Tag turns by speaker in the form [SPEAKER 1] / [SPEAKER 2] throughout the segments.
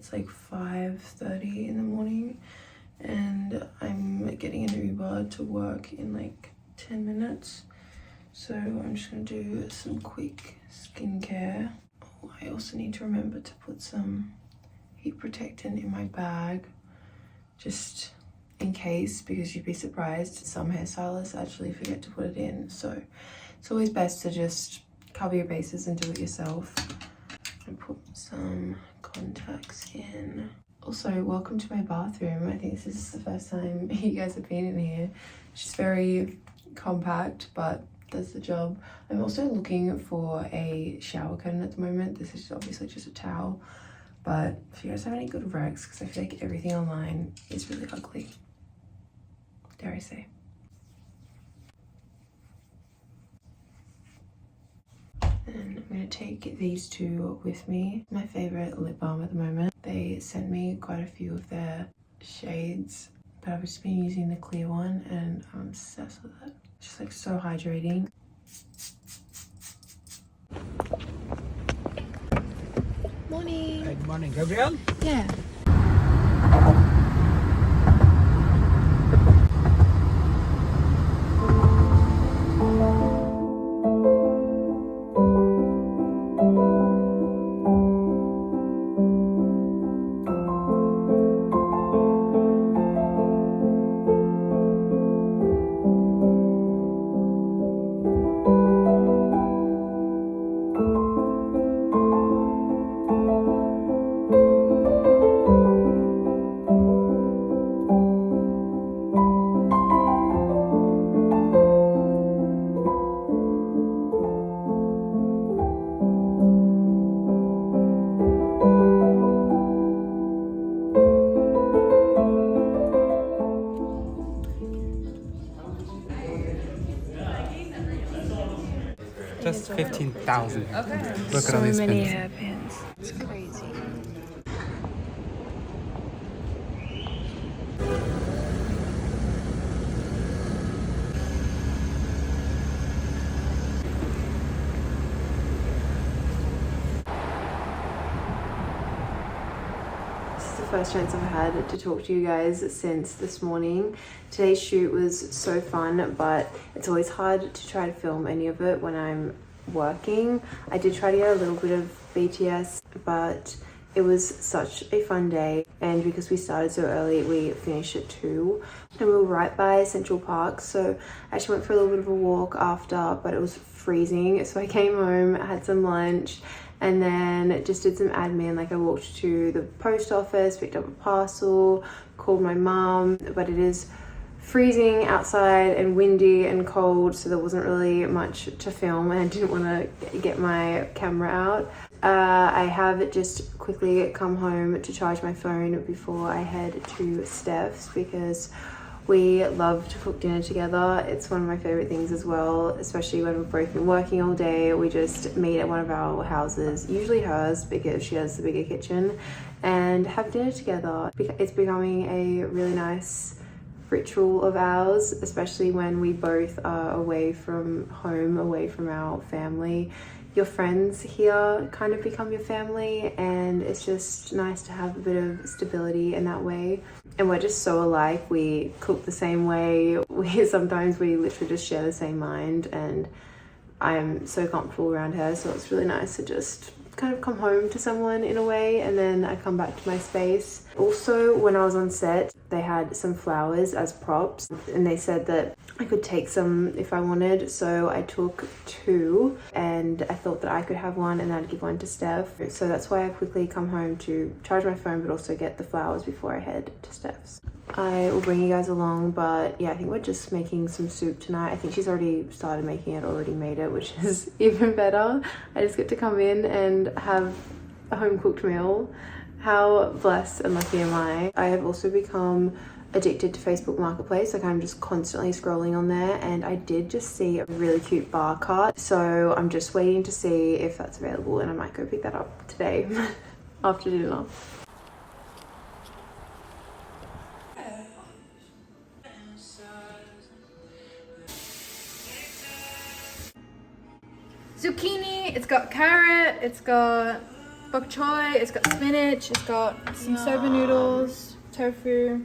[SPEAKER 1] It's like 5:30 in the morning and I'm getting an Uber to work in like 10 minutes. So I'm just gonna do some quick skincare. Oh, I also need to remember to put some heat protectant in my bag, just in case, because you'd be surprised, some hairstylists actually forget to put it in. So it's always best to just cover your bases and do it yourself. And put some contacts in. Also, welcome to my bathroom. I think this is the first time you guys have been in here. It's just very compact, but does the job. I'm also looking for a shower curtain at the moment. This is obviously just a towel, but if you guys have any good recs, because I feel like everything online is really ugly, dare I say. And I'm gonna take these two with me. My favorite lip balm at the moment. They sent me quite a few of their shades, but I've just been using the clear one and I'm obsessed with it. It's just like so hydrating. Morning.
[SPEAKER 2] Good morning, Gabriel.
[SPEAKER 1] Yeah.
[SPEAKER 2] Just 15,000.
[SPEAKER 1] Okay.
[SPEAKER 2] Look at
[SPEAKER 1] So
[SPEAKER 2] all these
[SPEAKER 1] many
[SPEAKER 2] pins.
[SPEAKER 1] hairpins. It's crazy. First chance I've had to talk to you guys since this morning. Today's shoot was so fun, but it's always hard to try to film any of it when I'm working. I did try to get a little bit of BTS, but it was such a fun day, and because we started so early, we finished at 2 and we were right by Central Park, so I actually went for a little bit of a walk after, but it was freezing, so I came home, had some lunch, and then just did some admin. Like I walked to the post office, picked up a parcel, called my mom, but it is freezing outside and windy and cold, so there wasn't really much to film and I didn't want to get my camera out. I have just quickly come home to charge my phone before I head to Steph's because we love to cook dinner together. It's one of my favorite things as well, especially when we've both been working all day. We just meet at one of our houses, usually hers because she has the bigger kitchen, and have dinner together. It's becoming a really nice ritual of ours, especially when we both are away from home, away from our family. Your friends here kind of become your family, and it's just nice to have a bit of stability in that way. And we're just so alike. We cook the same way. Sometimes we literally just share the same mind, and I am so comfortable around her, so it's really nice to just kind of come home to someone in a way, and then I come back to my space. Also, when I was on set, they had some flowers as props, and they said that I could take some if I wanted, so I took 2, and I thought that I could have one and I'd give one to Steph. So that's why I quickly come home to charge my phone, but also get the flowers before I head to Steph's. I will bring you guys along, but yeah, I think we're just making some soup tonight. I think she's already started making it, already made it, which is even better. I just get to come in and have a home-cooked meal. How blessed and lucky am I? I have also become addicted to Facebook Marketplace. Like I'm just constantly scrolling on there, and I did just see a really cute bar cart, so I'm just waiting to see if that's available, and I might go pick that up today after dinner.
[SPEAKER 3] Zucchini, it's got carrot, it's got bok choy, it's got spinach, it's got some soba noodles, tofu.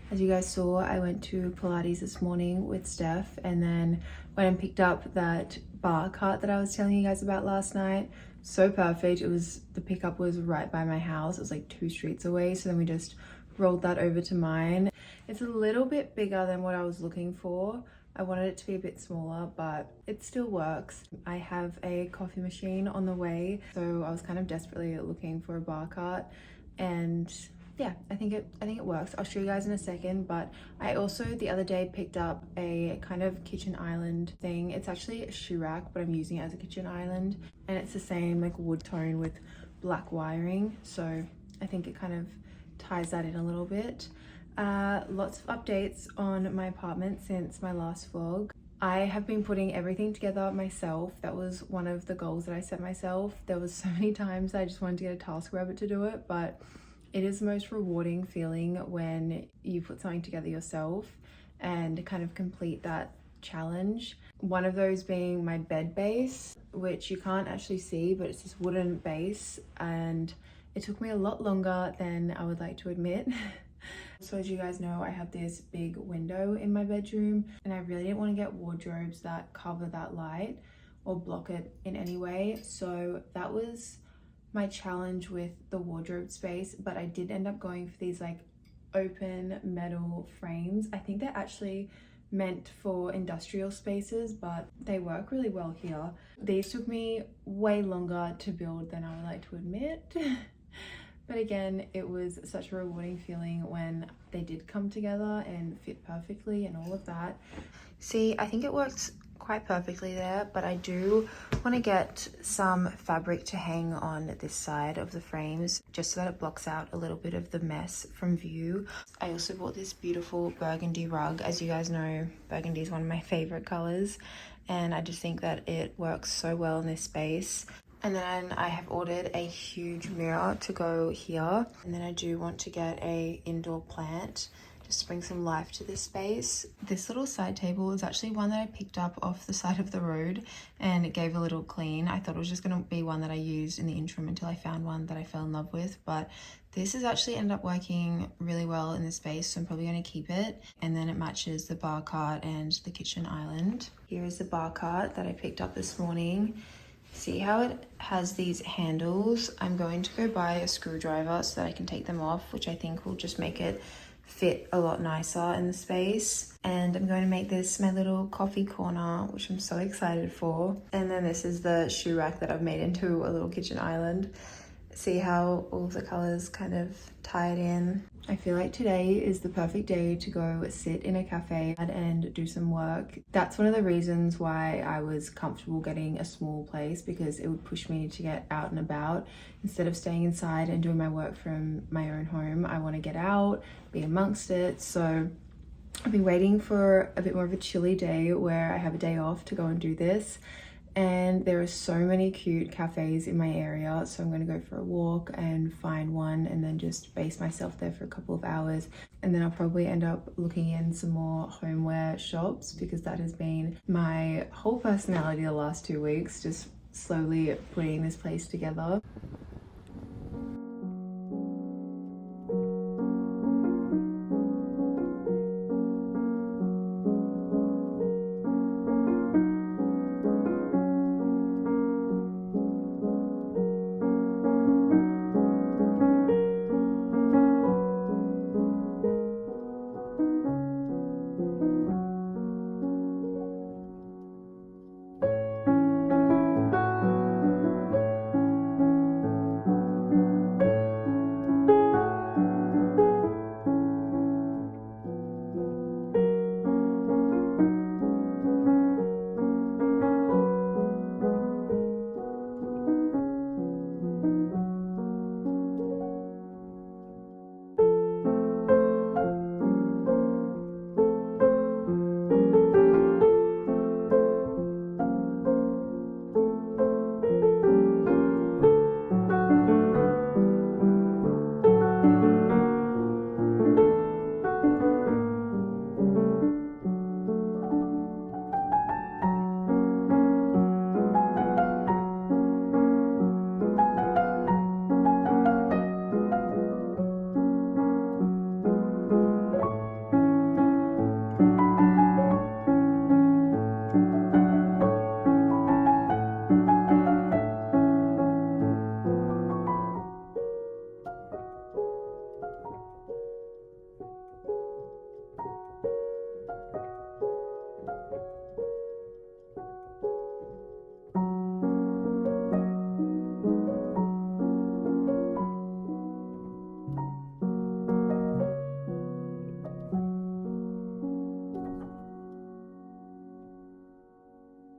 [SPEAKER 1] As you guys saw, I went to Pilates this morning with Steph, and then went and picked up that bar cart that I was telling you guys about last night. So perfect. The pickup was right by my house. It was like 2 streets away. So then we just rolled that over to mine. It's a little bit bigger than what I was looking for. I wanted it to be a bit smaller, but it still works. I have a coffee machine on the way, so I was kind of desperately looking for a bar cart, and yeah, I think it works. I'll show you guys in a second, but I also the other day picked up a kind of kitchen island thing. It's actually a shoe rack, but I'm using it as a kitchen island, and it's the same like wood tone with black wiring, so I think it kind of ties that in a little bit. Lots of updates on my apartment since my last vlog. I have been putting everything together myself. That was one of the goals that I set myself. There was so many times I just wanted to get a TaskRabbit to do it, but it is the most rewarding feeling when you put something together yourself and kind of complete that challenge. One of those being my bed base, which you can't actually see, but it's this wooden base, and it took me a lot longer than I would like to admit. So as you guys know, I have this big window in my bedroom, and I really didn't want to get wardrobes that cover that light or block it in any way. So that was my challenge with the wardrobe space, but I did end up going for these like open metal frames. I think they're actually meant for industrial spaces, but they work really well here. These took me way longer to build than I would like to admit. But again, it was such a rewarding feeling when they did come together and fit perfectly and all of that. See, I think it works quite perfectly there, but I do want to get some fabric to hang on this side of the frames just so that it blocks out a little bit of the mess from view. I also bought this beautiful burgundy rug. As you guys know, burgundy is one of my favorite colors, and I just think that it works so well in this space. And then I have ordered a huge mirror to go here, and then I do want to get a indoor plant just to bring some life to this space. This little side table is actually one that I picked up off the side of the road, and it gave a little clean. I thought it was just going to be one that I used in the interim until I found one that I fell in love with, but this has actually ended up working really well in this space, so I'm probably going to keep it. And then it matches the bar cart and the kitchen island. Here is the bar cart that I picked up this morning. See how it has these handles? I'm going to go buy a screwdriver so that I can take them off, which I think will just make it fit a lot nicer in the space. And I'm going to make this my little coffee corner, which I'm so excited for. And then this is the shoe rack that I've made into a little kitchen island. See how all of the colors kind of tie it in. I feel like today is the perfect day to go sit in a cafe and do some work. That's one of the reasons why I was comfortable getting a small place, because it would push me to get out and about. Instead of staying inside and doing my work from my own home, I want to get out, be amongst it. So I've been waiting for a bit more of a chilly day where I have a day off to go and do this. And there are so many cute cafes in my area, so I'm going to go for a walk and find one and then just base myself there for a couple of hours. And then I'll probably end up looking in some more homeware shops, because that has been my whole personality the last 2 weeks, just slowly putting this place together.